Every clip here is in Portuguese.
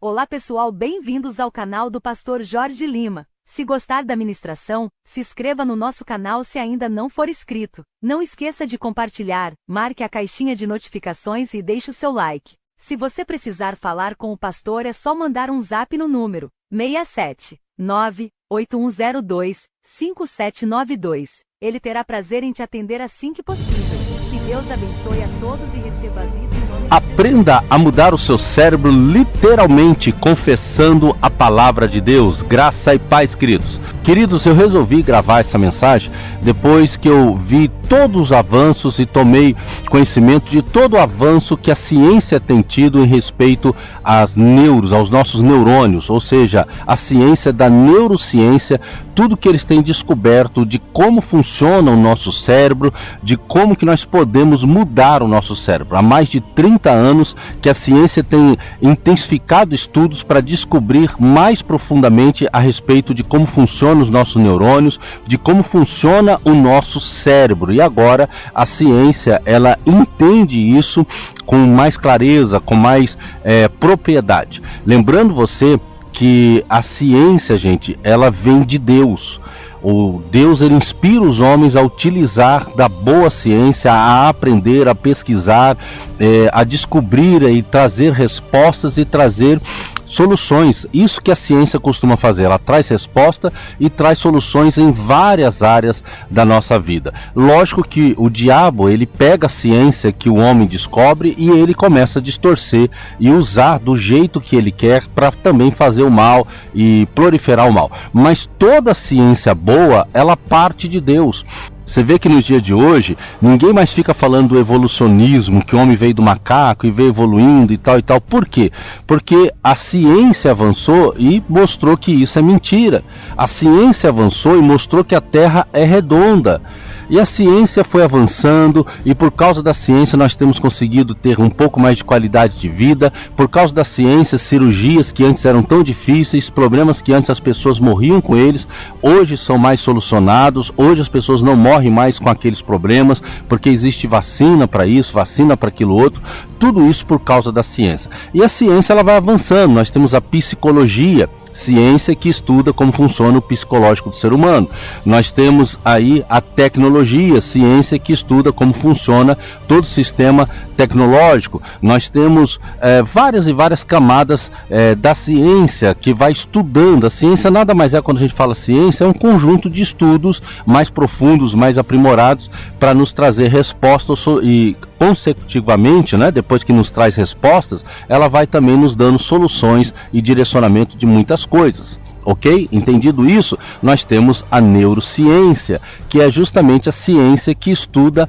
Olá pessoal, bem-vindos ao canal do Pastor Jorge Lima. Se gostar da ministração, se inscreva no nosso canal se ainda não for inscrito. Não esqueça de compartilhar, marque a caixinha de notificações e deixe o seu like. Se você precisar falar com o pastor é só mandar um zap no número 679-8102-5792. Ele terá prazer em te atender assim que possível. Que Deus abençoe a todos e receba a vida em nome de Aprenda a mudar o seu cérebro literalmente confessando a palavra de Deus. Graça e paz, queridos. Queridos, eu resolvi gravar essa mensagem depois que eu vi todos os avanços e tomei conhecimento de todo o avanço que a ciência tem tido em respeito aos nossos neurônios, ou seja, a ciência da neurociência, tudo que eles têm descoberto de como funciona o nosso cérebro, de como que nós podemos mudar o nosso cérebro. Há mais de 30 anos que a ciência tem intensificado estudos para descobrir mais profundamente a respeito de como funcionam os nossos neurônios, de como funciona o nosso cérebro. E agora a ciência, ela entende isso com mais clareza, com mais propriedade. Lembrando você que a ciência, gente, ela vem de Deus. O Deus, ele inspira os homens a utilizar da boa ciência, a aprender, a pesquisar, a descobrir e trazer respostas e trazer soluções. Isso que a ciência costuma fazer, ela traz resposta e traz soluções em várias áreas da nossa vida. Lógico que o diabo, ele pega a ciência que o homem descobre e ele começa a distorcer e usar do jeito que ele quer para também fazer o mal e proliferar o mal. Mas toda ciência boa, ela parte de Deus. Você vê que nos dias de hoje, ninguém mais fica falando do evolucionismo, que o homem veio do macaco e veio evoluindo e tal e tal. Por quê? Porque a ciência avançou e mostrou que isso é mentira. A ciência avançou e mostrou que a Terra é redonda. E a ciência foi avançando e por causa da ciência nós temos conseguido ter um pouco mais de qualidade de vida. Por causa da ciência, cirurgias que antes eram tão difíceis, problemas que antes as pessoas morriam com eles, hoje são mais solucionados. Hoje as pessoas não morrem mais com aqueles problemas, porque existe vacina para isso, vacina para aquilo outro. Tudo isso por causa da ciência. E a ciência, ela vai avançando. Nós temos a psicologia, ciência que estuda como funciona o psicológico do ser humano. Nós temos aí a tecnologia, ciência que estuda como funciona todo o sistema tecnológico. Nós temos várias e várias camadas da ciência que vai estudando. A ciência nada mais é, quando a gente fala ciência, é um conjunto de estudos mais profundos, mais aprimorados para nos trazer respostas e consecutivamente, depois que nos traz respostas, ela vai também nos dando soluções e direcionamento de muitas coisas. Ok? Entendido isso, nós temos a neurociência, que é justamente a ciência que estuda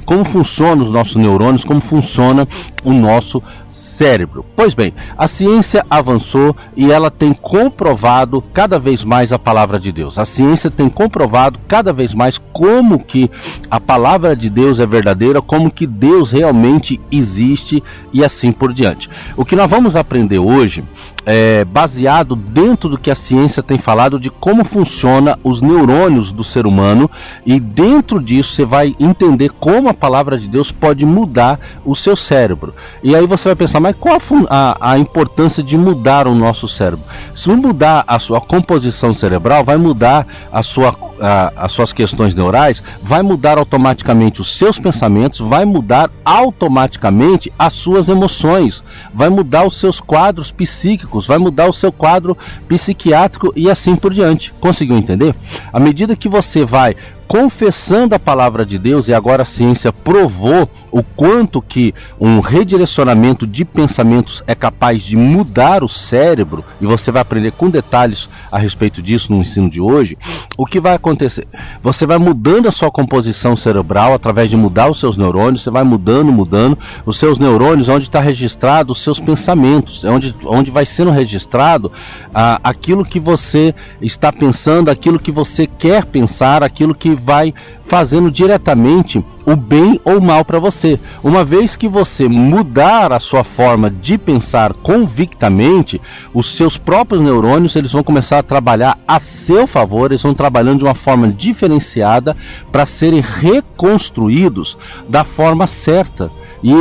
como funcionam os nossos neurônios, como funciona o nosso cérebro. Pois bem, a ciência avançou e ela tem comprovado cada vez mais a palavra de Deus. A ciência tem comprovado cada vez mais como que a palavra de Deus é verdadeira, como que Deus realmente existe e assim por diante. O que nós vamos aprender hoje é baseado dentro do que a ciência tem falado de como funciona os neurônios do ser humano, e dentro disso você vai entender como a palavra de Deus pode mudar o seu cérebro. E aí você vai pensar, mas qual a importância de mudar o nosso cérebro? Se mudar a sua composição cerebral, vai mudar as suas questões neurais, vai mudar automaticamente os seus pensamentos, vai mudar automaticamente as suas emoções, vai mudar os seus quadros psíquicos, vai mudar o seu quadro psiquiátrico e assim por diante. Conseguiu entender? À medida que você vai confessando a palavra de Deus, e agora a ciência provou o quanto que um redirecionamento de pensamentos é capaz de mudar o cérebro, e você vai aprender com detalhes a respeito disso no ensino de hoje. O que vai acontecer? Você vai mudando a sua composição cerebral através de mudar os seus neurônios, você vai mudando os seus neurônios, onde está registrado os seus pensamentos, onde vai sendo registrado aquilo que você está pensando, aquilo que você quer pensar, aquilo que vai fazendo diretamente o bem ou o mal para você. Uma vez que você mudar a sua forma de pensar convictamente, os seus próprios neurônios, eles vão começar a trabalhar a seu favor, eles vão trabalhando de uma forma diferenciada para serem reconstruídos da forma certa, e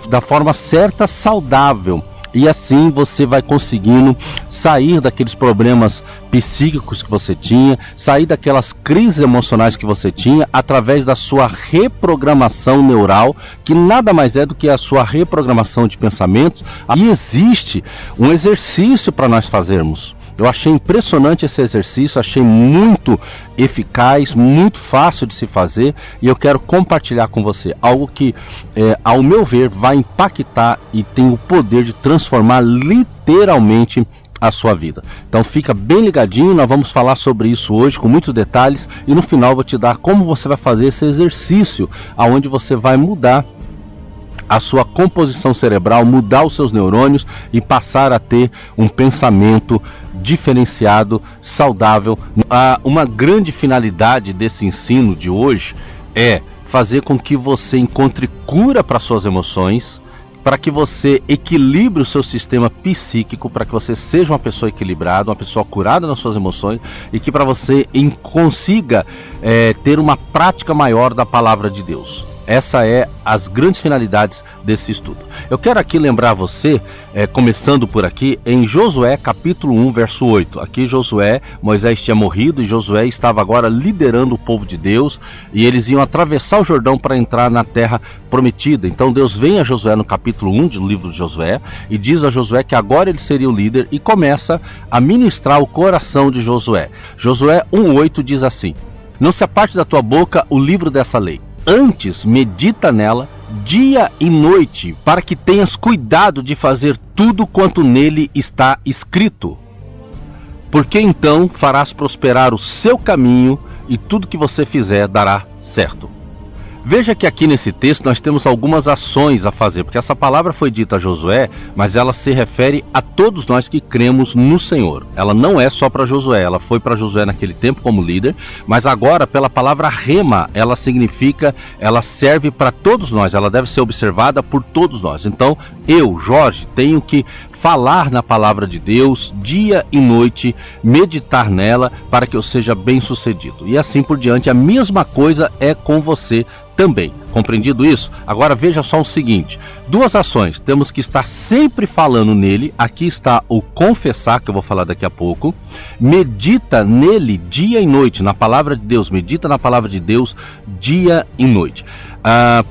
da forma certa, saudável. E assim você vai conseguindo sair daqueles problemas psíquicos que você tinha, sair daquelas crises emocionais que você tinha, através da sua reprogramação neural, que nada mais é do que a sua reprogramação de pensamentos. E existe um exercício para nós fazermos. Eu achei impressionante esse exercício, achei muito eficaz, muito fácil de se fazer, e eu quero compartilhar com você algo que, ao meu ver, vai impactar e tem o poder de transformar literalmente a sua vida. Então fica bem ligadinho, nós vamos falar sobre isso hoje com muitos detalhes, e no final eu vou te dar como você vai fazer esse exercício, aonde você vai mudar a sua composição cerebral, mudar os seus neurônios e passar a ter um pensamento diferenciado, saudável. Uma grande finalidade desse ensino de hoje é fazer com que você encontre cura para suas emoções, para que você equilibre o seu sistema psíquico, para que você seja uma pessoa equilibrada, uma pessoa curada nas suas emoções, e que para você consiga ter uma prática maior da palavra de Deus. Essa é as grandes finalidades desse estudo. Eu quero aqui lembrar você, começando por aqui, em Josué capítulo 1, verso 8. Aqui Josué, Moisés tinha morrido e Josué estava agora liderando o povo de Deus, e eles iam atravessar o Jordão para entrar na terra prometida. Então Deus vem a Josué no capítulo 1 do livro de Josué e diz a Josué que agora ele seria o líder, e começa a ministrar o coração de Josué. Josué 1:8 diz assim: não se aparte da tua boca o livro dessa lei, antes medita nela dia e noite, para que tenhas cuidado de fazer tudo quanto nele está escrito. Porque então farás prosperar o seu caminho, e tudo que você fizer dará certo. Veja que aqui nesse texto nós temos algumas ações a fazer, porque essa palavra foi dita a Josué, mas ela se refere a todos nós que cremos no Senhor. Ela não é só para Josué, ela foi para Josué naquele tempo como líder, mas agora pela palavra rema, ela significa, ela serve para todos nós, ela deve ser observada por todos nós. Então eu, Jorge, tenho que falar na palavra de Deus dia e noite, meditar nela para que eu seja bem sucedido. E assim por diante, a mesma coisa é com você também. Compreendido isso? Agora veja só o seguinte: duas ações, temos que estar sempre falando nele. Aqui está o confessar, que eu vou falar daqui a pouco. Medita nele dia e noite, na palavra de Deus. Medita na palavra de Deus dia e noite.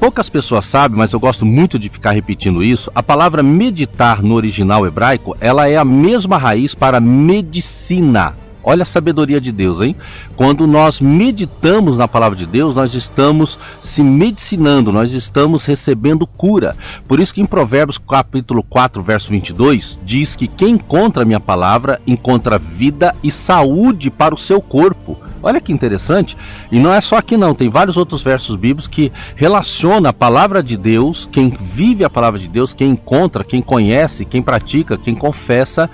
Poucas pessoas sabem, mas eu gosto muito de ficar repetindo isso. A palavra meditar no original hebraico, ela é a mesma raiz para medicina. Olha a sabedoria de Deus, hein? Quando nós meditamos na palavra de Deus, nós estamos se medicinando, nós estamos recebendo cura. Por isso que em Provérbios capítulo 4, verso 22, diz que quem encontra a minha palavra, encontra vida e saúde para o seu corpo. Olha que interessante. E não é só aqui não, tem vários outros versos bíblicos que relacionam a palavra de Deus, quem vive a palavra de Deus, quem encontra, quem conhece, quem pratica, quem confessa,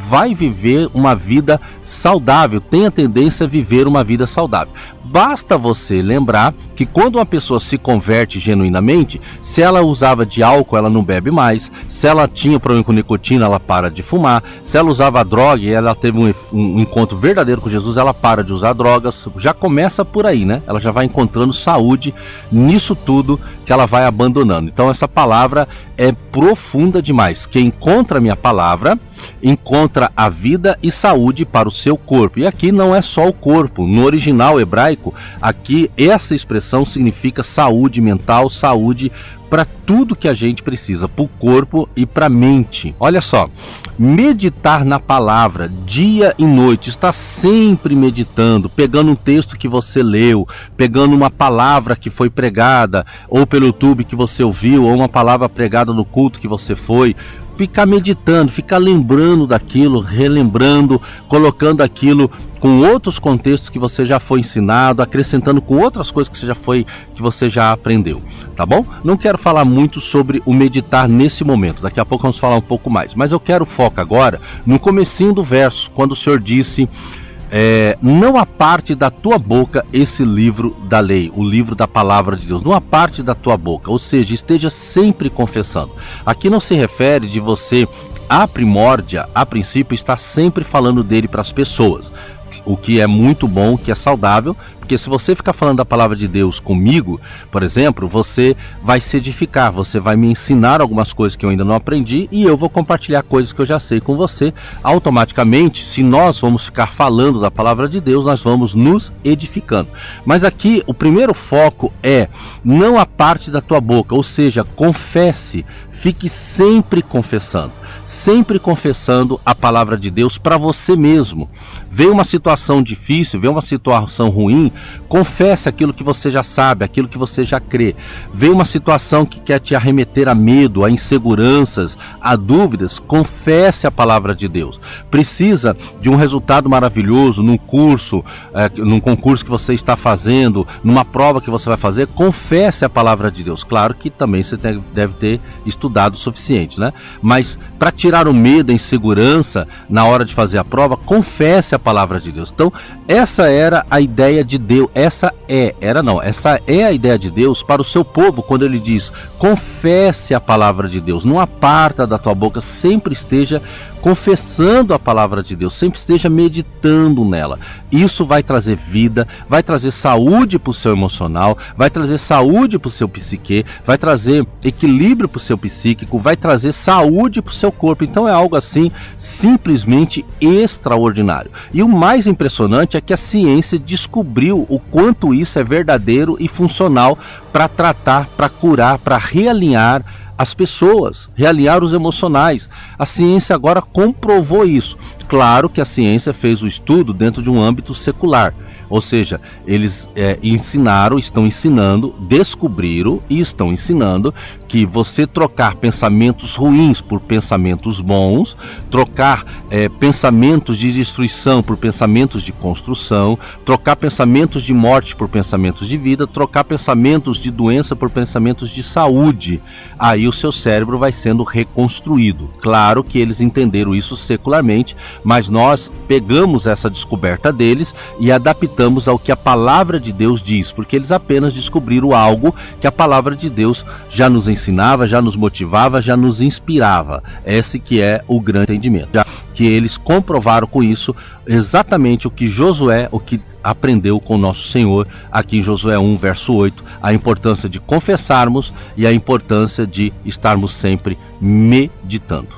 vai viver uma vida saudável, tem a tendência a viver uma vida saudável. Basta você lembrar que quando uma pessoa se converte genuinamente, se ela usava de álcool, ela não bebe mais. Se ela tinha problema com nicotina, ela para de fumar. Se ela usava droga e ela teve um encontro verdadeiro com Jesus, ela para de usar drogas. Já começa por aí, né? Ela já vai encontrando saúde nisso tudo que ela vai abandonando. Então essa palavra é profunda demais. Quem encontra a minha palavra, encontra a vida e saúde para o seu corpo. E aqui não é só o corpo. No original hebraico, aqui essa expressão significa saúde mental, saúde para tudo que a gente precisa, para o corpo e para a mente. Olha só, meditar na palavra dia e noite, estar sempre meditando, pegando um texto que você leu, pegando uma palavra que foi pregada, ou pelo YouTube que você ouviu, ou uma palavra pregada no culto que você foi, ficar meditando, ficar lembrando daquilo, relembrando, colocando aquilo com outros contextos que você já foi ensinado, acrescentando com outras coisas que você já aprendeu, tá bom? Não quero falar muito sobre o meditar nesse momento, daqui a pouco vamos falar um pouco mais, mas eu quero foco agora no comecinho do verso, quando o Senhor disse: não aparte da tua boca esse livro da lei, o livro da palavra de Deus, não aparte da tua boca, ou seja, esteja sempre confessando. Aqui não se refere de você, a primórdia, a princípio, estar sempre falando dele para as pessoas, o que é muito bom, que é saudável, porque Porque se você ficar falando da palavra de Deus comigo, por exemplo, você vai se edificar, você vai me ensinar algumas coisas que eu ainda não aprendi e eu vou compartilhar coisas que eu já sei com você. Automaticamente, se nós vamos ficar falando da palavra de Deus, nós vamos nos edificando. Mas aqui o primeiro foco é não a parte da tua boca, ou seja, confesse, fique sempre confessando a palavra de Deus para você mesmo. Vê uma situação difícil, vê uma situação ruim, confesse aquilo que você já sabe, aquilo que você já crê. Vê uma situação que quer te arremeter a medo, a inseguranças, a dúvidas, confesse a palavra de Deus. Precisa de um resultado maravilhoso num curso, num concurso que você está fazendo, numa prova que você vai fazer, confesse a palavra de Deus. Claro que também você deve ter estudado o suficiente, né? Mas para tirar o medo, a insegurança na hora de fazer a prova, confesse a palavra de Deus. Então, essa era a ideia de Deus, essa é a ideia de Deus para o seu povo, quando ele diz, confesse a palavra de Deus, não aparta da tua boca, sempre esteja confessando a palavra de Deus, sempre esteja meditando nela. Isso vai trazer vida, vai trazer saúde para o seu emocional, vai trazer saúde para o seu psique, vai trazer equilíbrio para o seu psíquico, vai trazer saúde para o seu corpo. Então é algo assim simplesmente extraordinário. E o mais impressionante é que a ciência descobriu o quanto isso é verdadeiro e funcional para tratar, para curar, para realinhar as pessoas, realinhar os emocionais. A ciência agora comprovou isso. Claro que a ciência fez o estudo dentro de um âmbito secular. Ou seja, eles estão ensinando, descobriram e estão ensinando que você trocar pensamentos ruins por pensamentos bons, trocar pensamentos de destruição por pensamentos de construção, trocar pensamentos de morte por pensamentos de vida, trocar pensamentos de doença por pensamentos de saúde. Aí o seu cérebro vai sendo reconstruído. Claro que eles entenderam isso secularmente, mas nós pegamos essa descoberta deles e adaptamos ao que a palavra de Deus diz, porque eles apenas descobriram algo que a palavra de Deus já nos ensinava, já nos motivava, já nos inspirava. Esse que é o grande entendimento. Já que eles comprovaram com isso exatamente o que Josué, o que aprendeu com nosso Senhor, aqui em Josué 1, verso 8, a importância de confessarmos e a importância de estarmos sempre meditando.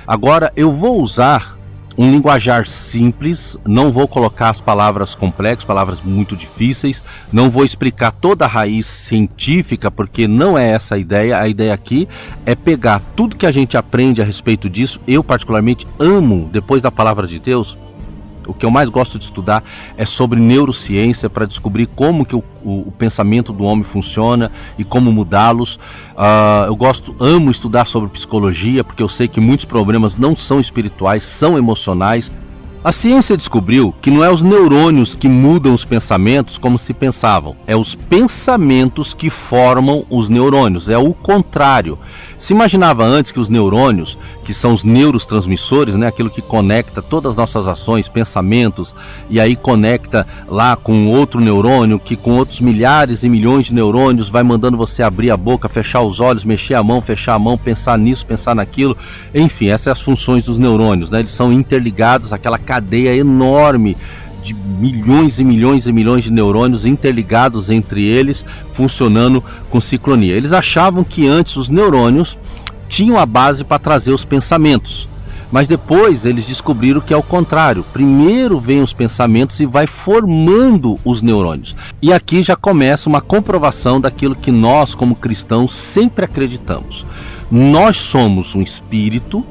Agora eu vou usar um linguajar simples, não vou colocar as palavras complexas, palavras muito difíceis, não vou explicar toda a raiz científica, porque não é essa a ideia aqui é pegar tudo que a gente aprende a respeito disso. Eu particularmente amo, depois da palavra de Deus, o que eu mais gosto de estudar é sobre neurociência, para descobrir como que o pensamento do homem funciona e como mudá-los. Eu amo estudar sobre psicologia, porque eu sei que muitos problemas não são espirituais, são emocionais. A ciência descobriu que não é os neurônios que mudam os pensamentos como se pensavam, é os pensamentos que formam os neurônios, é o contrário. Se imaginava antes que os neurônios, que são os neurotransmissores, né, aquilo que conecta todas as nossas ações, pensamentos, e aí conecta lá com outro neurônio, que com outros milhares e milhões de neurônios vai mandando você abrir a boca, fechar os olhos, mexer a mão, fechar a mão, pensar nisso, pensar naquilo. Enfim, essas são as funções dos neurônios, né? Eles são interligados, aquela cadeia enorme de milhões e milhões e milhões de neurônios interligados entre eles, funcionando com sincronia. Eles achavam que antes os neurônios tinham a base para trazer os pensamentos, mas depois eles descobriram que é o contrário. Primeiro vem os pensamentos e vai formando os neurônios. E aqui já começa uma comprovação daquilo que nós, como cristãos, sempre acreditamos. Nós somos um espírito,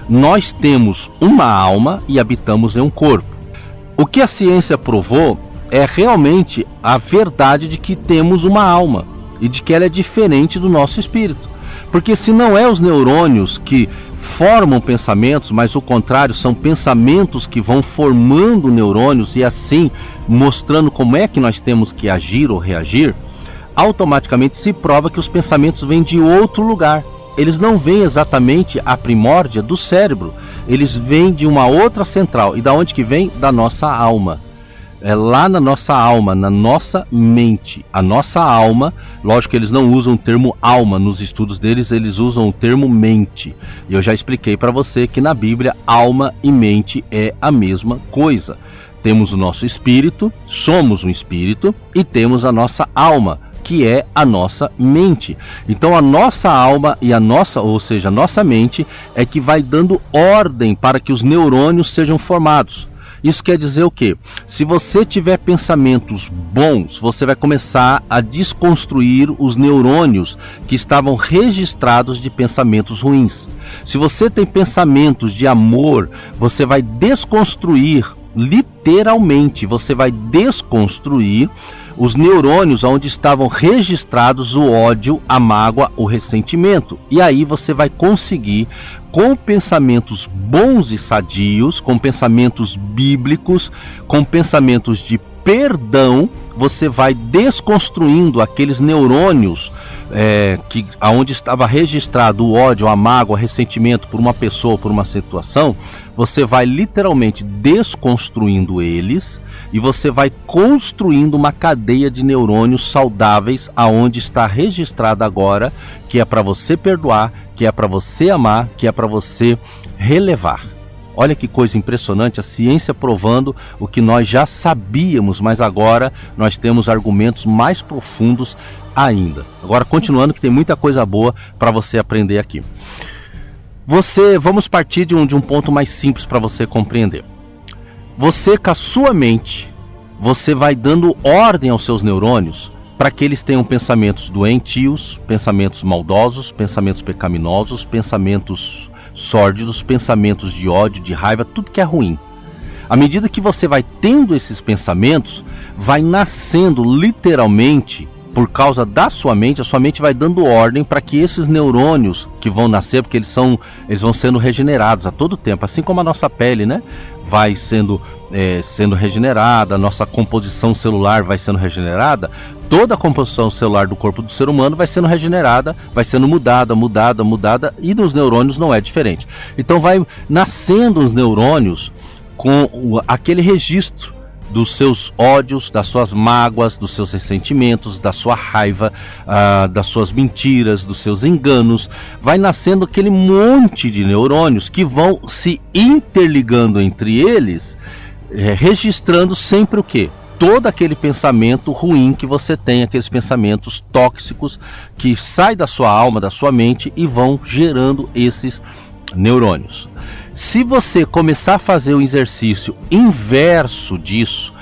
nós temos uma alma e habitamos em um corpo. O que a ciência provou é realmente a verdade de que temos uma alma e de que ela é diferente do nosso espírito. Porque se não é os neurônios que formam pensamentos, mas o contrário, são pensamentos que vão formando neurônios e assim mostrando como é que nós temos que agir ou reagir, automaticamente se prova que os pensamentos vêm de outro lugar. Eles não vêm exatamente a primórdia do cérebro, eles vêm de uma outra central. E da onde que vem? Da nossa alma. É lá na nossa alma, na nossa mente. A nossa alma, lógico que eles não usam o termo alma nos estudos deles, eles usam o termo mente. E eu já expliquei para você que na Bíblia alma e mente é a mesma coisa. Temos o nosso espírito, somos um espírito, e temos a nossa alma, que é a nossa mente. Então a nossa alma e a nossa mente é que vai dando ordem para que os neurônios sejam formados. Isso quer dizer o quê? Se você tiver pensamentos bons, você vai começar a desconstruir os neurônios que estavam registrados de pensamentos ruins. Se você tem pensamentos de amor, você vai desconstruir, literalmente, você vai desconstruir os neurônios onde estavam registrados o ódio, a mágoa, o ressentimento. E aí você vai conseguir, com pensamentos bons e sadios, com pensamentos bíblicos, com pensamentos de perdão, você vai desconstruindo aqueles neurônios aonde estava registrado o ódio, a mágoa, o ressentimento por uma pessoa, por uma situação. Você vai literalmente desconstruindo eles e você vai construindo uma cadeia de neurônios saudáveis aonde está registrado agora que é para você perdoar, que é para você amar, que é para você relevar. Olha que coisa impressionante, a ciência provando o que nós já sabíamos, mas agora nós temos argumentos mais profundos ainda. Agora, continuando, que tem muita coisa boa para você aprender aqui. Vamos partir de um ponto mais simples para você compreender. Você, com a sua mente, você vai dando ordem aos seus neurônios para que eles tenham pensamentos doentios, pensamentos maldosos, pensamentos pecaminosos, pensamentos sórdidos, pensamentos de ódio, de raiva, tudo que é ruim. À medida que você vai tendo esses pensamentos, vai nascendo literalmente, por causa da sua mente, a sua mente vai dando ordem para que esses neurônios que vão nascer, porque eles vão sendo regenerados a todo tempo, assim como a nossa pele, né? Vai sendo regenerada, a nossa composição celular vai sendo regenerada, toda a composição celular do corpo do ser humano vai sendo regenerada, vai sendo mudada, e nos neurônios não é diferente. Então vai nascendo os neurônios com aquele registro dos seus ódios, das suas mágoas, dos seus ressentimentos, da sua raiva, das suas mentiras, dos seus enganos. Vai nascendo aquele monte de neurônios que vão se interligando entre eles, registrando sempre o quê? Todo aquele pensamento ruim que você tem, aqueles pensamentos tóxicos que saem da sua alma, da sua mente e vão gerando esses neurônios. Se você começar a fazer o exercício inverso disso,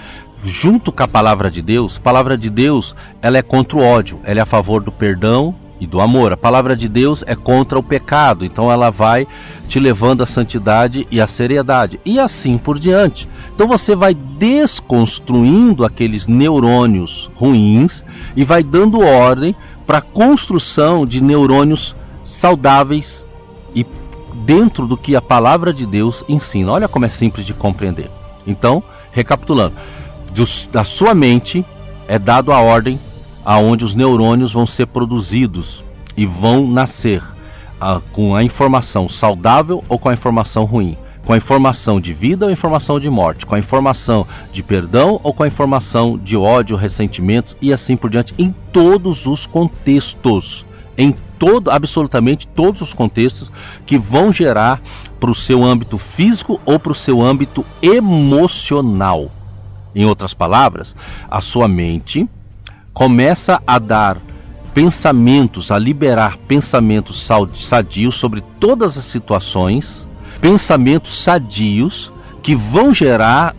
junto com a palavra de Deus, ela é contra o ódio, ela é a favor do perdão e do amor. A palavra de Deus é contra o pecado, então ela vai te levando à santidade e à seriedade, e assim por diante. Então você vai desconstruindo aqueles neurônios ruins e vai dando ordem para a construção de neurônios saudáveis e dentro do que a palavra de Deus ensina. Olha como é simples de compreender. Então, recapitulando, da sua mente é dado a ordem aonde os neurônios vão ser produzidos e vão nascer com a informação saudável ou com a informação ruim, com a informação de vida ou informação de morte, com a informação de perdão ou com a informação de ódio, ressentimentos e assim por diante, em todos os contextos, absolutamente todos os contextos que vão gerar para o seu âmbito físico ou para o seu âmbito emocional. Em outras palavras, a sua mente começa a dar pensamentos, a liberar pensamentos sadios sobre todas as situações, pensamentos sadios que vão gerar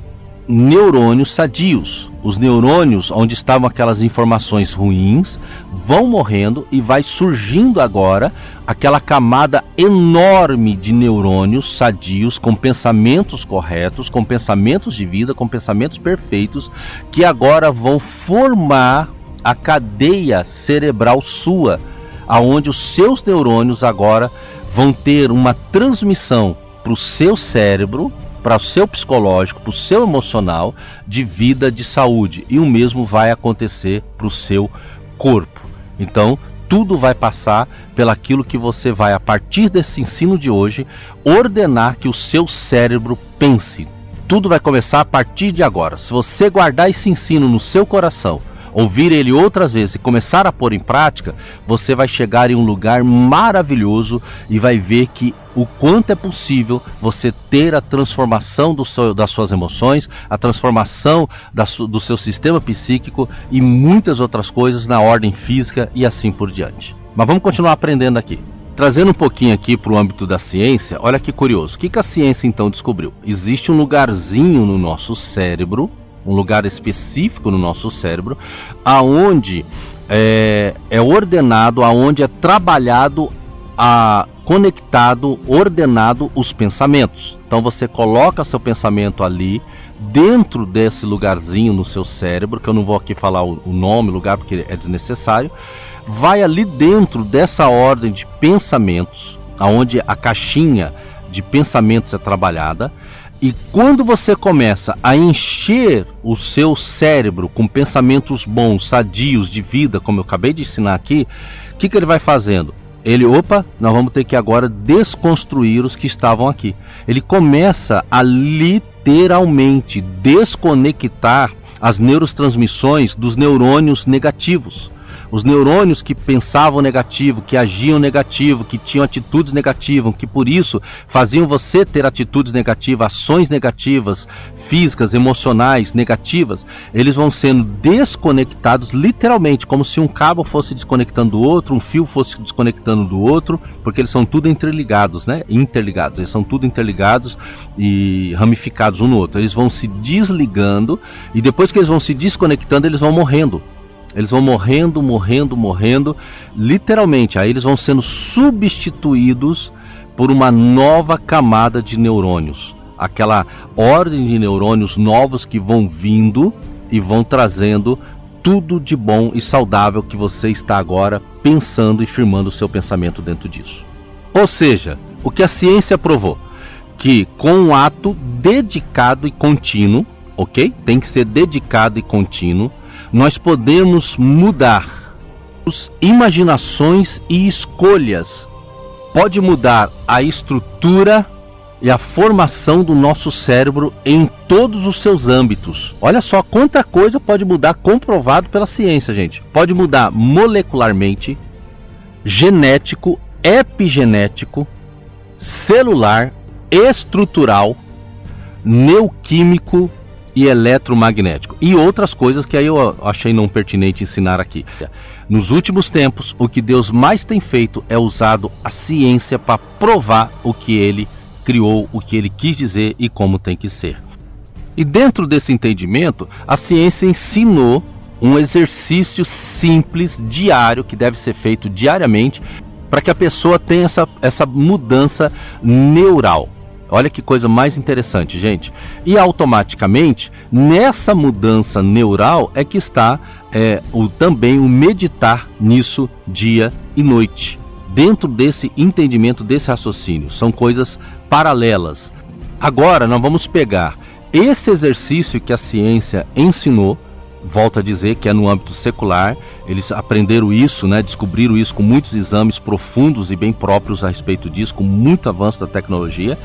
neurônios sadios. Os neurônios onde estavam aquelas informações ruins vão morrendo e vai surgindo agora aquela camada enorme de neurônios sadios com pensamentos corretos, com pensamentos de vida, com pensamentos perfeitos, que agora vão formar a cadeia cerebral sua, aonde os seus neurônios agora vão ter uma transmissão para o seu cérebro, para o seu psicológico, para o seu emocional, de vida, de saúde. E o mesmo vai acontecer para o seu corpo. Então, tudo vai passar pelaquilo que você vai, a partir desse ensino de hoje, ordenar que o seu cérebro pense. Tudo vai começar a partir de agora. Se você guardar esse ensino no seu coração, ouvir ele outras vezes e começar a pôr em prática, você vai chegar em um lugar maravilhoso e vai ver que o quanto é possível você ter a transformação das suas emoções, a transformação do seu sistema psíquico e muitas outras coisas na ordem física e assim por diante. Mas vamos continuar aprendendo aqui. Trazendo um pouquinho aqui para o âmbito da ciência, olha que curioso. O que a ciência então descobriu? Existe um lugarzinho no nosso cérebro, um lugar específico no nosso cérebro, aonde é ordenado, aonde é trabalhado, conectado, ordenado os pensamentos. Então você coloca seu pensamento ali, dentro desse lugarzinho no seu cérebro, que eu não vou aqui falar o nome, lugar, porque é desnecessário. Vai ali dentro dessa ordem de pensamentos, aonde a caixinha de pensamentos é trabalhada, e quando você começa a encher o seu cérebro com pensamentos bons, sadios, de vida, como eu acabei de ensinar aqui, o que ele vai fazendo? Nós vamos ter que agora desconstruir os que estavam aqui. Ele começa a literalmente desconectar as neurotransmissões dos neurônios negativos. Os neurônios que pensavam negativo, que agiam negativo, que tinham atitudes negativas, que por isso faziam você ter atitudes negativas, ações negativas, físicas, emocionais, negativas, eles vão sendo desconectados literalmente, como se um cabo fosse desconectando do outro, um fio fosse desconectando do outro, porque eles são tudo interligados, né? Interligados, eles são tudo interligados e ramificados um no outro. Eles vão se desligando e depois que eles vão se desconectando, eles vão morrendo. Eles vão morrendo, literalmente. Aí eles vão sendo substituídos por uma nova camada de neurônios. Aquela ordem de neurônios novos que vão vindo e vão trazendo tudo de bom e saudável que você está agora pensando e firmando o seu pensamento dentro disso. Ou seja, o que a ciência provou? Que com um ato dedicado e contínuo, ok? Tem que ser dedicado e contínuo, nós podemos mudar as imaginações e escolhas. Pode mudar a estrutura e a formação do nosso cérebro em todos os seus âmbitos. Olha só quanta coisa pode mudar, comprovado pela ciência, gente. Pode mudar molecularmente, genético, epigenético, celular, estrutural, neoquímico e eletromagnético, e outras coisas que aí eu achei não pertinente ensinar aqui. Nos últimos tempos, o que Deus mais tem feito é usado a ciência para provar o que ele criou, o que ele quis dizer e como tem que ser. E dentro desse entendimento, a ciência ensinou um exercício simples, diário, que deve ser feito diariamente, para que a pessoa tenha essa mudança neural. Olha que coisa mais interessante, gente. E automaticamente, nessa mudança neural é que está também o meditar nisso dia e noite. Dentro desse entendimento, desse raciocínio. São coisas paralelas. Agora, nós vamos pegar esse exercício que a ciência ensinou, volto a dizer que é no âmbito secular, eles aprenderam isso, né, descobriram isso com muitos exames profundos e bem próprios a respeito disso, com muito avanço da tecnologia,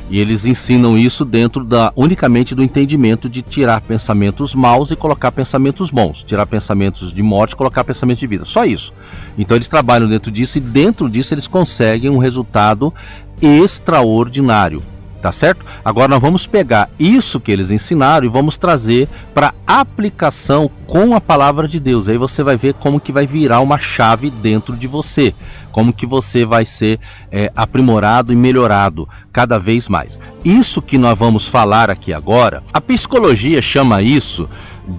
e eles ensinam isso dentro unicamente do entendimento de tirar pensamentos maus e colocar pensamentos bons, tirar pensamentos de morte e colocar pensamentos de vida, só isso. Então eles trabalham dentro disso e dentro disso eles conseguem um resultado extraordinário. Tá certo? Agora nós vamos pegar isso que eles ensinaram e vamos trazer para aplicação com a palavra de Deus. Aí você vai ver como que vai virar uma chave dentro de você, como que você vai ser aprimorado e melhorado cada vez mais. Isso que nós vamos falar aqui agora, a psicologia chama isso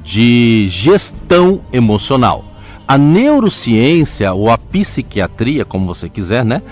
de gestão emocional. A neurociência ou a psiquiatria, como você quiser, né?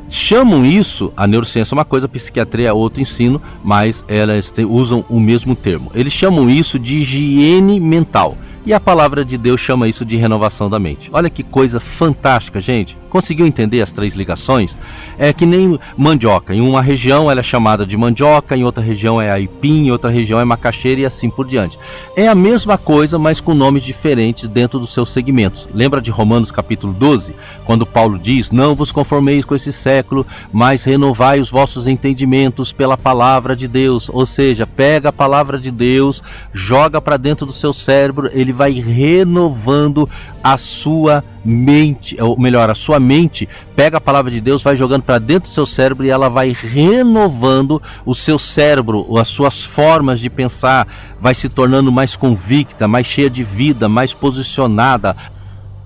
Chamam isso, a neurociência é uma coisa, a psiquiatria é outro ensino, mas elas usam o mesmo termo. Eles chamam isso de higiene mental. E a palavra de Deus chama isso de renovação da mente. Olha que coisa fantástica, gente. Conseguiu entender as três ligações? É que nem mandioca. Em uma região ela é chamada de mandioca, em outra região é aipim, em outra região é macaxeira e assim por diante. É a mesma coisa, mas com nomes diferentes dentro dos seus segmentos. Lembra de Romanos capítulo 12? Quando Paulo diz, não vos conformeis com esse século, mas renovai os vossos entendimentos pela palavra de Deus. Ou seja, pega a palavra de Deus, joga para dentro do seu cérebro, ele ele vai renovando a sua mente, ou melhor, a sua mente pega a palavra de Deus, vai jogando para dentro do seu cérebro e ela vai renovando o seu cérebro, as suas formas de pensar, vai se tornando mais convicta, mais cheia de vida, mais posicionada.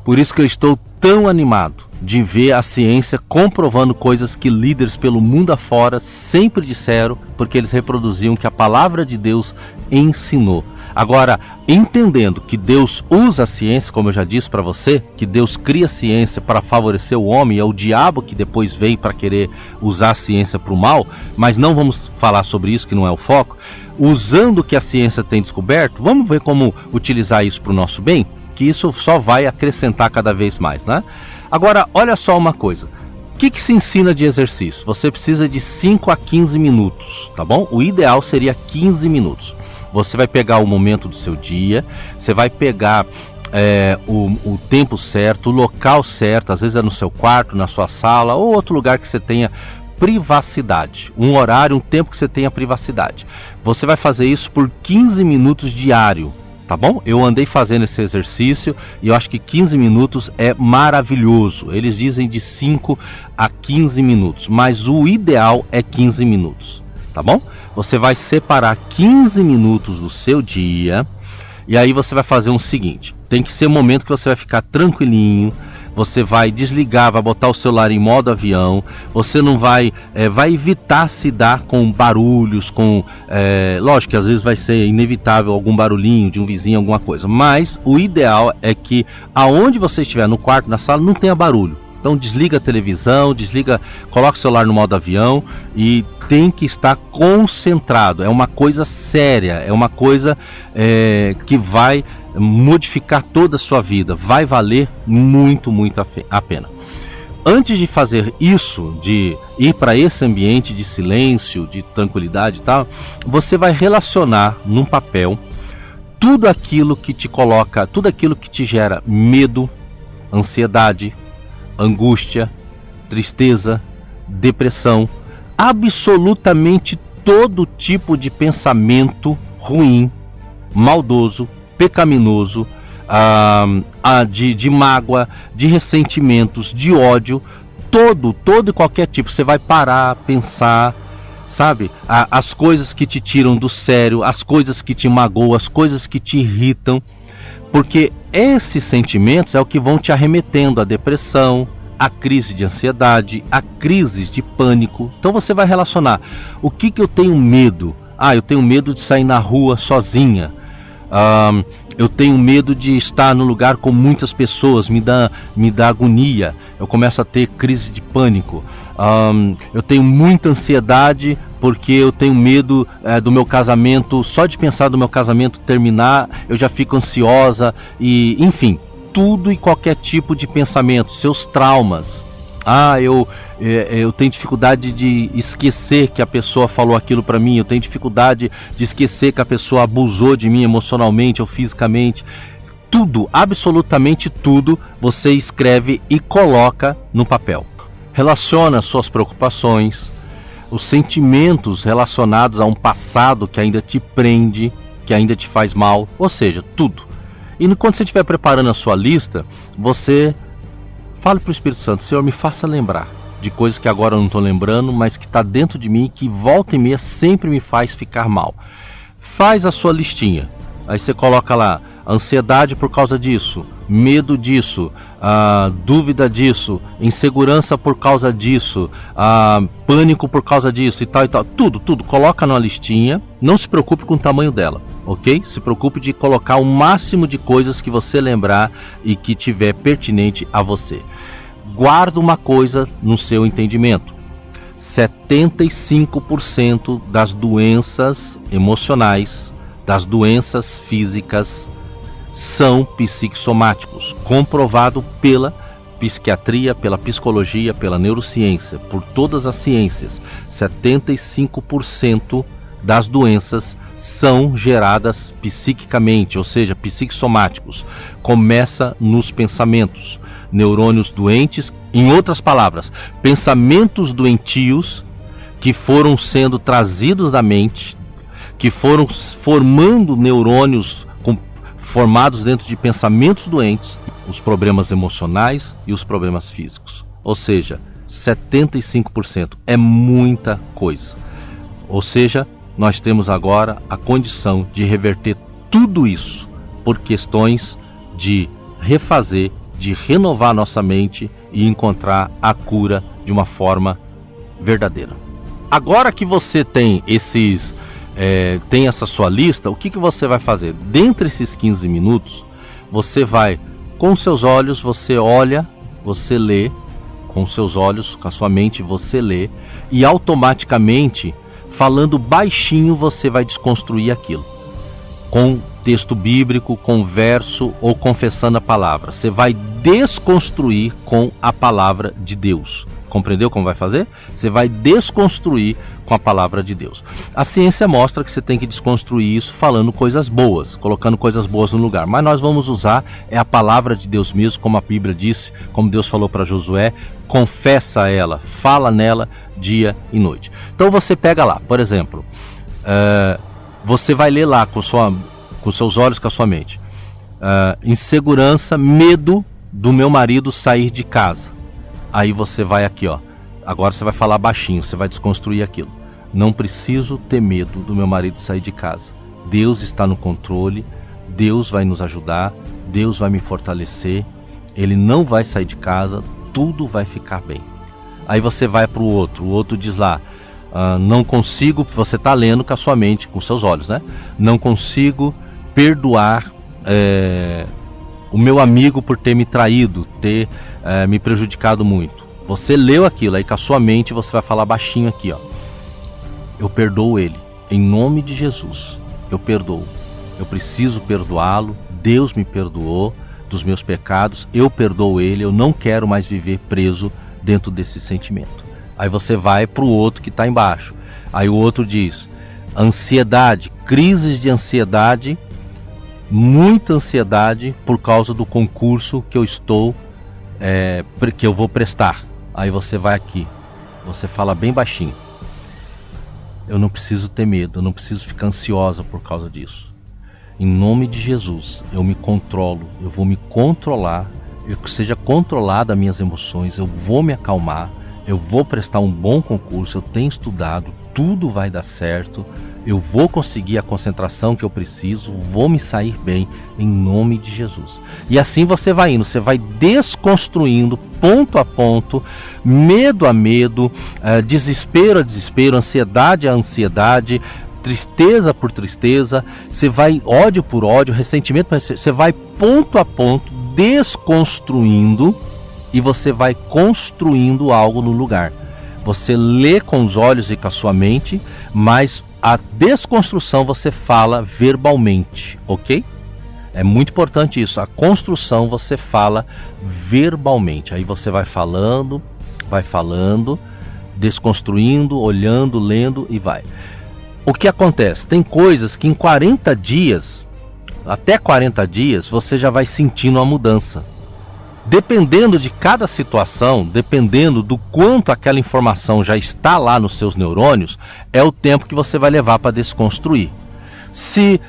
Por isso que eu estou tão animado de ver a ciência comprovando coisas que líderes pelo mundo afora sempre disseram, porque eles reproduziam que a palavra de Deus ensinou. Agora, entendendo que Deus usa a ciência, como eu já disse para você, que Deus cria a ciência para favorecer o homem, é o diabo que depois veio para querer usar a ciência para o mal, mas não vamos falar sobre isso, que não é o foco. Usando o que a ciência tem descoberto, vamos ver como utilizar isso para o nosso bem, que isso só vai acrescentar cada vez mais, né? Agora, olha só uma coisa. O que se ensina de exercício? Você precisa de 5 a 15 minutos, tá bom? O ideal seria 15 minutos. Você vai pegar o momento do seu dia, você vai pegar o tempo certo, o local certo, às vezes é no seu quarto, na sua sala, ou outro lugar que você tenha privacidade. Um horário, um tempo que você tenha privacidade. Você vai fazer isso por 15 minutos diário. Tá bom? Eu andei fazendo esse exercício e eu acho que 15 minutos é maravilhoso. Eles dizem de 5 a 15 minutos, mas o ideal é 15 minutos, tá bom? Você vai separar 15 minutos do seu dia e aí você vai fazer o seguinte, tem que ser um momento que você vai ficar tranquilinho, você vai desligar, vai botar o celular em modo avião, você não vai evitar se dar com barulhos, lógico que às vezes vai ser inevitável algum barulhinho de um vizinho, alguma coisa, mas o ideal é que aonde você estiver, no quarto, na sala, não tenha barulho. Então desliga a televisão, coloca o celular no modo avião e tem que estar concentrado. É uma coisa séria, é uma coisa que vai modificar toda a sua vida, vai valer muito, muito a pena. Antes de fazer isso, de ir para esse ambiente de silêncio, de tranquilidade e tal, você vai relacionar num papel tudo aquilo que te coloca, tudo aquilo que te gera medo, ansiedade, angústia, tristeza, depressão, absolutamente todo tipo de pensamento ruim, maldoso, pecaminoso, de mágoa, de ressentimentos, de ódio, todo e qualquer tipo. Você vai parar, pensar, sabe? As coisas que te tiram do sério, as coisas que te magoam, as coisas que te irritam, porque esses sentimentos é o que vão te arremetendo à depressão, à crise de ansiedade, à crise de pânico. Então você vai relacionar o que eu tenho medo. Eu tenho medo de sair na rua sozinha. Eu tenho medo de estar num lugar com muitas pessoas, me dá agonia, eu começo a ter crise de pânico. Eu tenho muita ansiedade porque eu tenho medo do meu casamento, só de pensar do meu casamento terminar, eu já fico ansiosa, e enfim, tudo e qualquer tipo de pensamento, seus traumas. Eu tenho dificuldade de esquecer que a pessoa falou aquilo para mim, eu tenho dificuldade de esquecer que a pessoa abusou de mim emocionalmente ou fisicamente. Tudo, absolutamente tudo, você escreve e coloca no papel. Relaciona suas preocupações, os sentimentos relacionados a um passado que ainda te prende, que ainda te faz mal, ou seja, tudo. E quando você estiver preparando a sua lista, você fale para o Espírito Santo: Senhor, me faça lembrar de coisas que agora eu não estou lembrando, mas que está dentro de mim, que volta e meia sempre me faz ficar mal. Faz a sua listinha, aí você coloca lá: ansiedade por causa disso, medo disso, dúvida disso, insegurança por causa disso, pânico por causa disso e tal e tal. Tudo, coloca numa listinha. Não se preocupe com o tamanho dela, ok? Se preocupe de colocar o máximo de coisas que você lembrar e que tiver pertinente a você. Guarda uma coisa no seu entendimento: 75% das doenças emocionais, das doenças físicas, são psicossomáticos, comprovado pela psiquiatria, pela psicologia, pela neurociência, por todas as ciências. 75% das doenças são geradas psiquicamente, ou seja, psicossomáticos. Começa nos pensamentos. Neurônios doentes, em outras palavras, pensamentos doentios que foram sendo trazidos da mente, que foram formando neurônios formados dentro de pensamentos doentes, os problemas emocionais e os problemas físicos. Ou seja, 75% é muita coisa. Ou seja, nós temos agora a condição de reverter tudo isso por questões de refazer, de renovar nossa mente e encontrar a cura de uma forma verdadeira. Agora que você tem tem essa sua lista, o que você vai fazer? Dentre esses 15 minutos, você vai, com seus olhos, você olha, você lê, com seus olhos, com a sua mente, você lê, e automaticamente, falando baixinho, você vai desconstruir aquilo. Com texto bíblico, com verso ou confessando a palavra. Você vai desconstruir com a palavra de Deus. Compreendeu como vai fazer? Você vai desconstruir com a palavra de Deus. A ciência mostra que você tem que desconstruir isso falando coisas boas, colocando coisas boas no lugar. Mas nós vamos usar a palavra de Deus mesmo, como a Bíblia disse, como Deus falou para Josué, confessa ela, fala nela dia e noite. Então você pega lá, por exemplo, você vai ler lá com seus olhos, com a sua mente. Insegurança, medo do meu marido sair de casa. Aí você vai aqui, ó. Agora você vai falar baixinho, você vai desconstruir aquilo. Não preciso ter medo do meu marido sair de casa. Deus está no controle, Deus vai nos ajudar, Deus vai me fortalecer, Ele não vai sair de casa, tudo vai ficar bem. Aí você vai para o outro diz lá, não consigo, você está lendo com a sua mente, com seus olhos, né? Não consigo perdoar o meu amigo por ter me traído, ter me prejudicado muito. Você leu aquilo, aí com a sua mente você vai falar baixinho aqui, ó. Eu perdoo ele, em nome de Jesus, eu perdoo. Eu preciso perdoá-lo, Deus me perdoou dos meus pecados, eu perdoo ele, eu não quero mais viver preso dentro desse sentimento. Aí você vai para o outro que está embaixo. Aí o outro diz, ansiedade, crises de ansiedade, muita ansiedade por causa do concurso que eu que eu vou prestar. Aí você vai aqui, você fala bem baixinho. Eu não preciso ter medo, eu não preciso ficar ansiosa por causa disso. Em nome de Jesus, eu me controlo, eu vou me controlar, eu seja controlada as minhas emoções, eu vou me acalmar, eu vou prestar um bom concurso, eu tenho estudado, tudo vai dar certo, eu vou conseguir a concentração que eu preciso, vou me sair bem, em nome de Jesus. E assim você vai indo, você vai desconstruindo ponto a ponto, medo a medo, desespero a desespero, ansiedade a ansiedade, tristeza por tristeza, você vai ódio por ódio, ressentimento, você vai ponto a ponto desconstruindo e você vai construindo algo no lugar. Você lê com os olhos e com a sua mente, mas a desconstrução você fala verbalmente, ok? É muito importante isso, a construção você fala verbalmente. Aí você vai falando, desconstruindo, olhando, lendo e vai. O que acontece? Tem coisas que em 40 dias, até 40 dias, você já vai sentindo uma mudança. Dependendo de cada situação, dependendo do quanto aquela informação já está lá nos seus neurônios, é o tempo que você vai levar para desconstruir. Se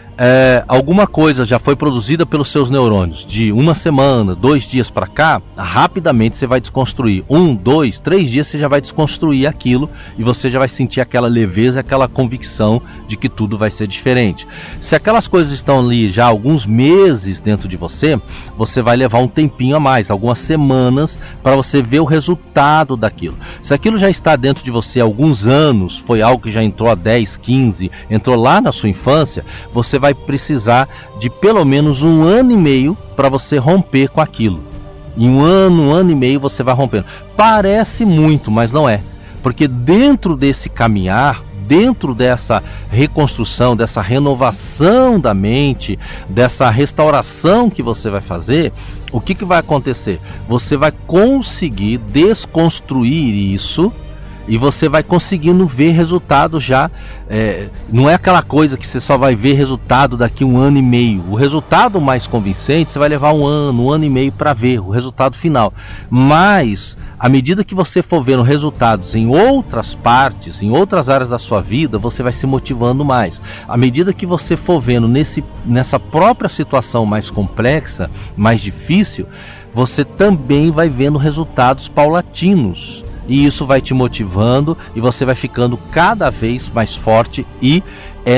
alguma coisa já foi produzida pelos seus neurônios de uma semana, 2 dias para cá, rapidamente você vai desconstruir. 1, 2, 3 dias você já vai desconstruir aquilo e você já vai sentir aquela leveza, aquela convicção de que tudo vai ser diferente. Se aquelas coisas estão ali já há alguns meses dentro de você, você vai levar um tempinho a mais, algumas semanas, para você ver o resultado daquilo. Se aquilo já está dentro de você há alguns anos, foi algo que já entrou há 10, 15, entrou lá na sua infância, você vai precisar de pelo menos 1 ano e meio para você romper com aquilo. Em 1 ano e meio você vai rompendo. Parece muito, mas não é. Porque dentro desse caminhar, dentro dessa reconstrução, dessa renovação da mente, dessa restauração que você vai fazer, o que vai acontecer? Você vai conseguir desconstruir isso e você vai conseguindo ver resultado já. Não é aquela coisa que você só vai ver resultado daqui 1 ano e meio. O resultado mais convincente você vai levar 1 ano e meio para ver o resultado final. Mas À medida que você for vendo resultados em outras partes, em outras áreas da sua vida, você vai se motivando mais. À medida que você for vendo nessa própria situação mais complexa, mais difícil, você também vai vendo resultados paulatinos. E isso vai te motivando e você vai ficando cada vez mais forte e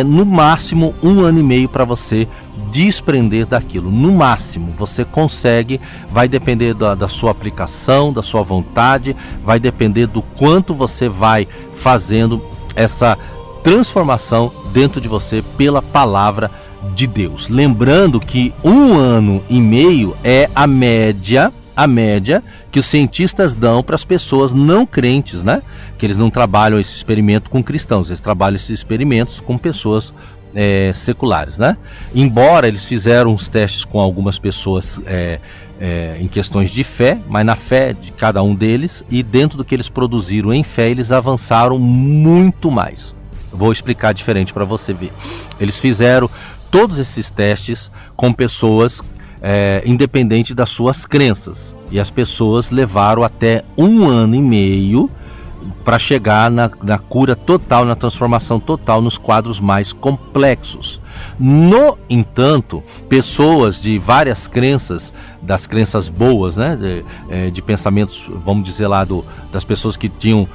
no máximo 1 ano e meio para você desprender daquilo. No máximo, você consegue, vai depender da sua aplicação, da sua vontade, vai depender do quanto você vai fazendo essa transformação dentro de você pela palavra de Deus. Lembrando que 1 ano e meio é a média que os cientistas dão para as pessoas não crentes, né? Que eles não trabalham esse experimento com cristãos, eles trabalham esses experimentos com pessoas seculares, né? Embora eles fizeram uns testes com algumas pessoas em questões de fé, mas na fé de cada um deles, e dentro do que eles produziram em fé, eles avançaram muito mais. Vou explicar diferente para você ver. Eles fizeram todos esses testes com pessoas independente das suas crenças, e as pessoas levaram até 1 ano e meio para chegar na cura total, na transformação total nos quadros mais complexos. No entanto, pessoas de várias crenças, das crenças boas, né, de pensamentos, vamos dizer lá, das pessoas que tinham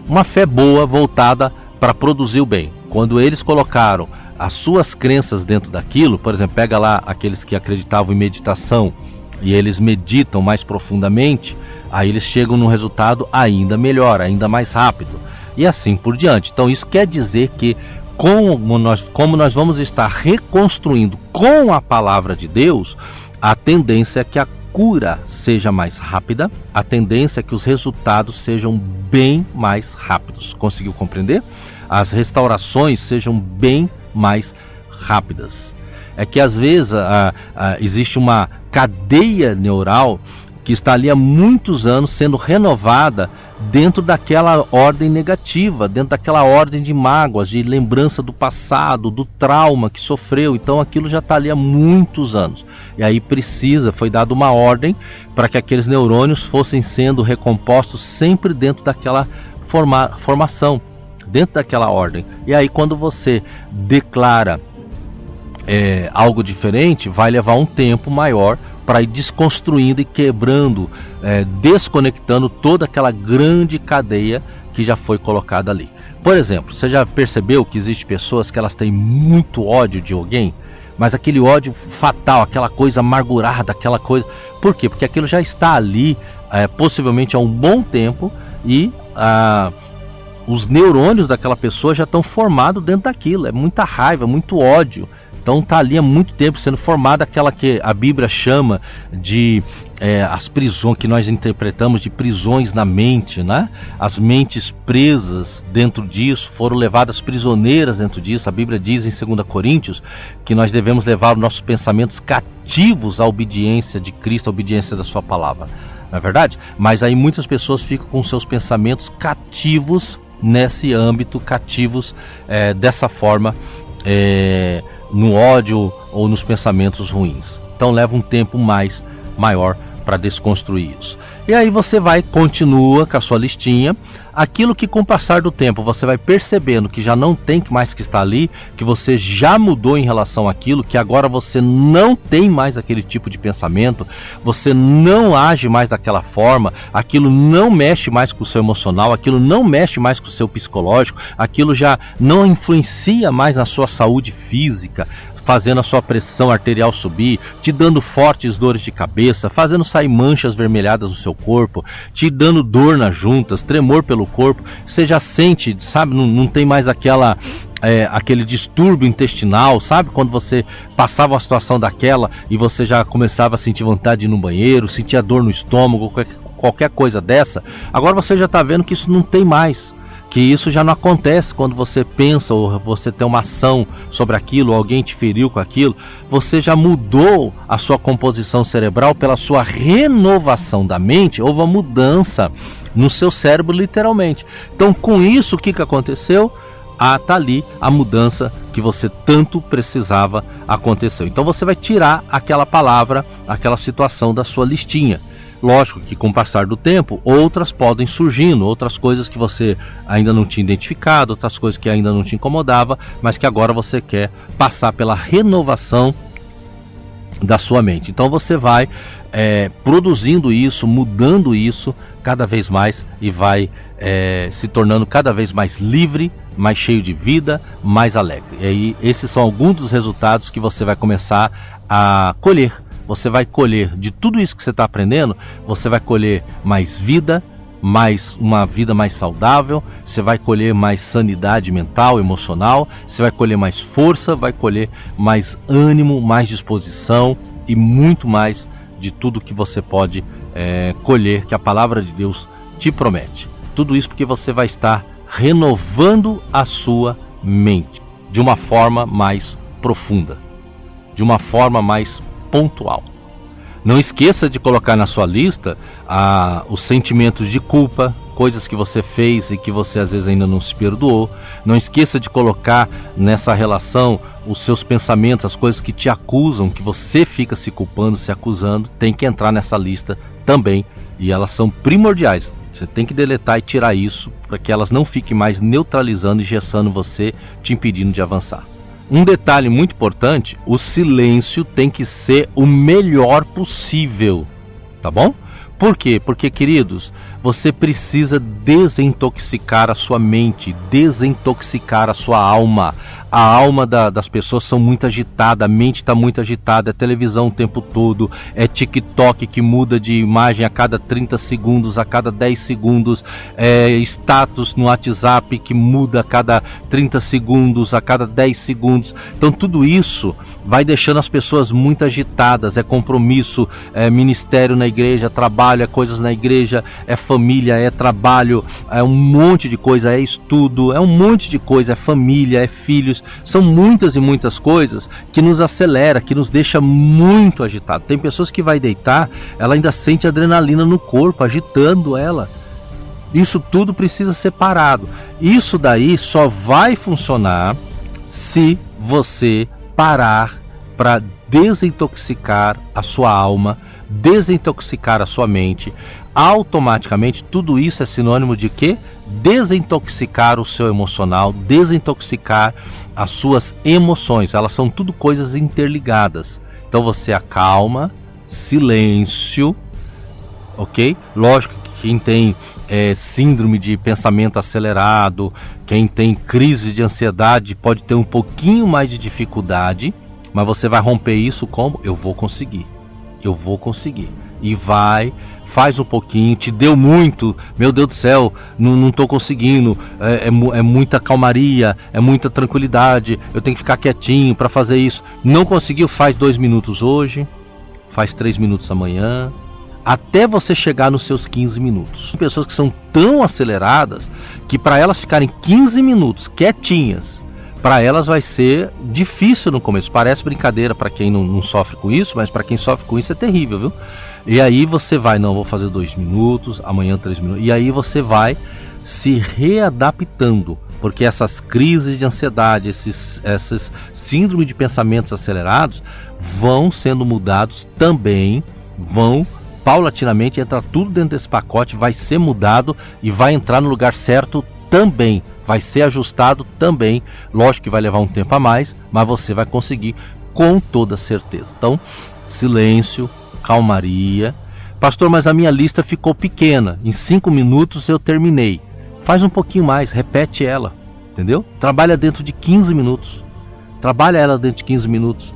uma fé boa voltada para produzir o bem, quando eles colocaram as suas crenças dentro daquilo, por exemplo, pega lá aqueles que acreditavam em meditação e eles meditam mais profundamente, aí eles chegam num resultado ainda melhor, ainda mais rápido, e assim por diante. Então isso quer dizer que como nós vamos estar reconstruindo com a palavra de Deus, a tendência é que a cura seja mais rápida, a tendência é que os resultados sejam bem mais rápidos. Conseguiu compreender? As restaurações sejam bem mais rápidas. É que às vezes existe uma cadeia neural que está ali há muitos anos sendo renovada dentro daquela ordem negativa, dentro daquela ordem de mágoas, de lembrança do passado, do trauma que sofreu. Então aquilo já está ali há muitos anos. E aí foi dada uma ordem para que aqueles neurônios fossem sendo recompostos sempre dentro daquela formação, dentro daquela ordem. E aí quando você declara algo diferente, vai levar um tempo maior para ir desconstruindo e quebrando, desconectando toda aquela grande cadeia que já foi colocada ali. Por exemplo, você já percebeu que existem pessoas que elas têm muito ódio de alguém, mas aquele ódio fatal, aquela coisa amargurada, aquela coisa... Por quê? Porque aquilo já está ali, possivelmente há um bom tempo, e os neurônios daquela pessoa já estão formados dentro daquilo. É muita raiva, muito ódio. Então está ali há muito tempo sendo formada aquela que a Bíblia chama de as prisões, que nós interpretamos de prisões na mente, né? As mentes presas dentro disso, foram levadas prisioneiras dentro disso. A Bíblia diz em 2 Coríntios que nós devemos levar os nossos pensamentos cativos à obediência de Cristo, à obediência da sua palavra. Não é verdade? Mas aí muitas pessoas ficam com seus pensamentos cativos nesse âmbito, cativos dessa forma, no ódio ou nos pensamentos ruins. Então leva um tempo maior para desconstruir isso. E aí você continua com a sua listinha, aquilo que com o passar do tempo você vai percebendo que já não tem mais que estar ali, que você já mudou em relação àquilo, que agora você não tem mais aquele tipo de pensamento, você não age mais daquela forma, aquilo não mexe mais com o seu emocional, aquilo não mexe mais com o seu psicológico, aquilo já não influencia mais na sua saúde física, fazendo a sua pressão arterial subir, te dando fortes dores de cabeça, fazendo sair manchas vermelhadas no seu corpo, te dando dor nas juntas, tremor pelo corpo. Você já sente, sabe, não tem mais aquele distúrbio intestinal, sabe? Quando você passava uma situação daquela e você já começava a sentir vontade de ir no banheiro, sentia dor no estômago, qualquer coisa dessa. Agora você já está vendo que isso não tem mais, que isso já não acontece quando você pensa ou você tem uma ação sobre aquilo, ou alguém te feriu com aquilo. Você já mudou a sua composição cerebral pela sua renovação da mente. Houve uma mudança no seu cérebro, literalmente. Então, com isso, o que aconteceu? Tá ali a mudança que você tanto precisava aconteceu. Então você vai tirar aquela palavra, aquela situação da sua listinha. Lógico que com o passar do tempo, outras podem surgindo, outras coisas que você ainda não tinha identificado, outras coisas que ainda não te incomodava, mas que agora você quer passar pela renovação da sua mente. Então você vai produzindo isso, mudando isso cada vez mais e vai se tornando cada vez mais livre, mais cheio de vida, mais alegre. E aí esses são alguns dos resultados que você vai começar a colher. Você vai colher de tudo isso que você está aprendendo, você vai colher mais vida, mais uma vida mais saudável, você vai colher mais sanidade mental, emocional, você vai colher mais força, vai colher mais ânimo, mais disposição e muito mais de tudo que você pode colher, que a palavra de Deus te promete. Tudo isso porque você vai estar renovando a sua mente de uma forma mais profunda, de uma forma mais pontual. Não esqueça de colocar na sua lista os sentimentos de culpa, coisas que você fez e que você às vezes ainda não se perdoou. Não esqueça de colocar nessa relação os seus pensamentos, as coisas que te acusam, que você fica se culpando, se acusando, tem que entrar nessa lista também, e elas são primordiais. Você tem que deletar e tirar isso para que elas não fiquem mais neutralizando e engessando você, te impedindo de avançar. Um detalhe muito importante, o silêncio tem que ser o melhor possível, tá bom? Por quê? Porque, queridos, você precisa desintoxicar a sua mente, desintoxicar a sua alma. A alma das pessoas são muito agitada, a mente está muito agitada, é televisão o tempo todo, é TikTok que muda de imagem a cada 30 segundos, a cada 10 segundos, é status no WhatsApp que muda a cada 30 segundos, a cada 10 segundos. Então tudo isso vai deixando as pessoas muito agitadas, é compromisso, é ministério na igreja, trabalho, é coisas na igreja, é família, é trabalho, é um monte de coisa, é estudo, é um monte de coisa, é família, é filhos. São muitas e muitas coisas que nos acelera, que nos deixa muito agitado. Tem pessoas que vai deitar, ela ainda sente adrenalina no corpo, agitando ela. Isso tudo precisa ser parado. Isso daí só vai funcionar se você parar para desintoxicar a sua alma, desintoxicar a sua mente. Automaticamente tudo isso é sinônimo de quê? Desintoxicar o seu emocional, desintoxicar as suas emoções. Elas são tudo coisas interligadas. Então você acalma, silêncio, ok? Lógico que quem tem síndrome de pensamento acelerado, quem tem crise de ansiedade pode ter um pouquinho mais de dificuldade, mas você vai romper isso como? Eu vou conseguir. E vai, faz um pouquinho, te deu muito, meu Deus do céu, não estou conseguindo, é muita calmaria, é muita tranquilidade, eu tenho que ficar quietinho para fazer isso. Não conseguiu, faz 2 minutos hoje, faz 3 minutos amanhã, até você chegar nos seus 15 minutos. Tem pessoas que são tão aceleradas que para elas ficarem 15 minutos quietinhas, para elas vai ser difícil no começo. Parece brincadeira para quem não sofre com isso, mas para quem sofre com isso é terrível, viu? E aí você vai, não, vou fazer 2 minutos, amanhã 3 minutos. E aí você vai se readaptando, porque essas crises de ansiedade, esses síndrome de pensamentos acelerados vão sendo mudados também, vão paulatinamente entrar tudo dentro desse pacote, vai ser mudado e vai entrar no lugar certo também. Vai ser ajustado também, lógico que vai levar um tempo a mais, mas você vai conseguir com toda certeza. Então, silêncio, calmaria. Pastor, mas a minha lista ficou pequena, em 5 minutos eu terminei. Faz um pouquinho mais, repete ela, entendeu? Trabalha dentro de 15 minutos, trabalha ela dentro de 15 minutos.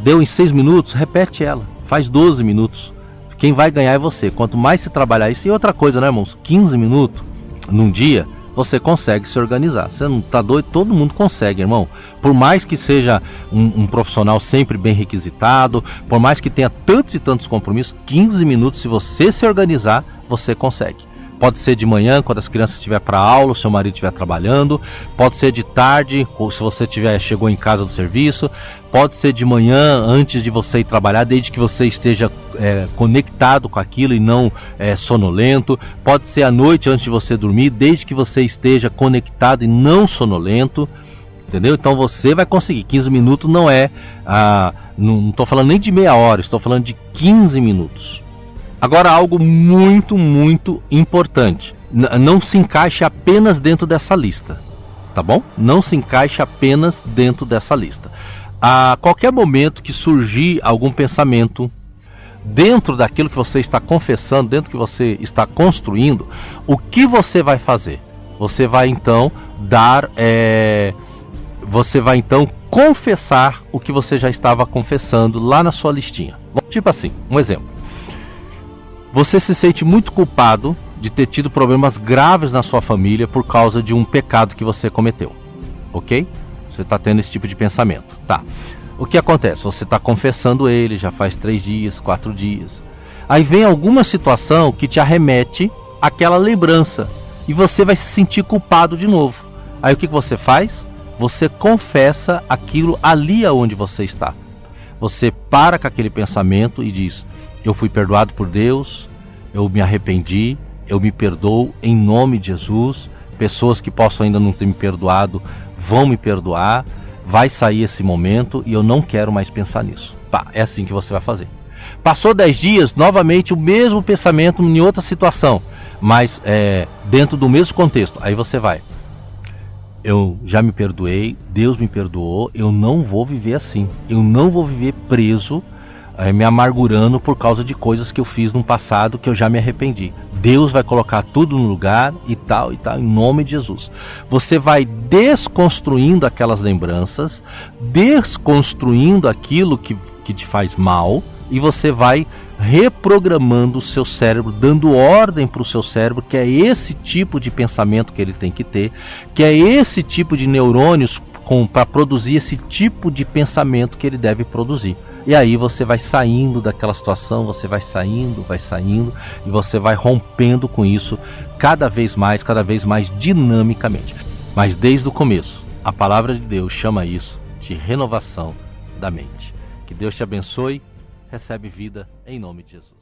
Deu em 6 minutos, repete ela, faz 12 minutos. Quem vai ganhar é você, quanto mais você trabalhar isso. E outra coisa, né, irmãos, 15 minutos num dia, você consegue se organizar. Você não está doido? Todo mundo consegue, irmão. Por mais que seja um profissional sempre bem requisitado, por mais que tenha tantos e tantos compromissos, 15 minutos, se você se organizar, você consegue. Pode ser de manhã, quando as crianças estiverem para aula, o seu marido estiver trabalhando. Pode ser de tarde, ou se você chegou em casa do serviço. Pode ser de manhã, antes de você ir trabalhar, desde que você esteja conectado com aquilo e não sonolento. Pode ser à noite, antes de você dormir, desde que você esteja conectado e não sonolento. Entendeu? Então você vai conseguir. 15 minutos não não estou falando nem de meia hora, estou falando de 15 minutos. Agora, algo muito, muito importante. Não se encaixe apenas dentro dessa lista, tá bom? Não se encaixe apenas dentro dessa lista. A qualquer momento que surgir algum pensamento dentro daquilo que você está confessando, dentro do que você está construindo, o que você vai fazer? Você vai então confessar o que você já estava confessando lá na sua listinha. Tipo assim, um exemplo. Você se sente muito culpado de ter tido problemas graves na sua família por causa de um pecado que você cometeu, ok? Você está tendo esse tipo de pensamento, tá? O que acontece? Você está confessando ele já faz 3 dias, 4 dias. Aí vem alguma situação que te arremete àquela lembrança e você vai se sentir culpado de novo. Aí o que você faz? Você confessa aquilo ali aonde você está. Você para com aquele pensamento e diz: eu fui perdoado por Deus, eu me arrependi, eu me perdoo em nome de Jesus. Pessoas que possam ainda não ter me perdoado vão me perdoar. Vai sair esse momento e eu não quero mais pensar nisso. Pá, é assim que você vai fazer. Passou 10 dias, novamente o mesmo pensamento em outra situação, mas dentro do mesmo contexto. Aí você vai: eu já me perdoei, Deus me perdoou, eu não vou viver assim. Eu não vou viver preso, me amargurando por causa de coisas que eu fiz no passado que eu já me arrependi. Deus vai colocar tudo no lugar e tal, em nome de Jesus. Você vai desconstruindo aquelas lembranças, desconstruindo aquilo que te faz mal, e você vai reprogramando o seu cérebro, dando ordem para o seu cérebro, que é esse tipo de pensamento que ele tem que ter, que é esse tipo de neurônios para produzir esse tipo de pensamento que ele deve produzir. E aí você vai saindo daquela situação, você vai saindo, e você vai rompendo com isso cada vez mais dinamicamente. Mas desde o começo, a palavra de Deus chama isso de renovação da mente. Que Deus te abençoe, recebe vida em nome de Jesus.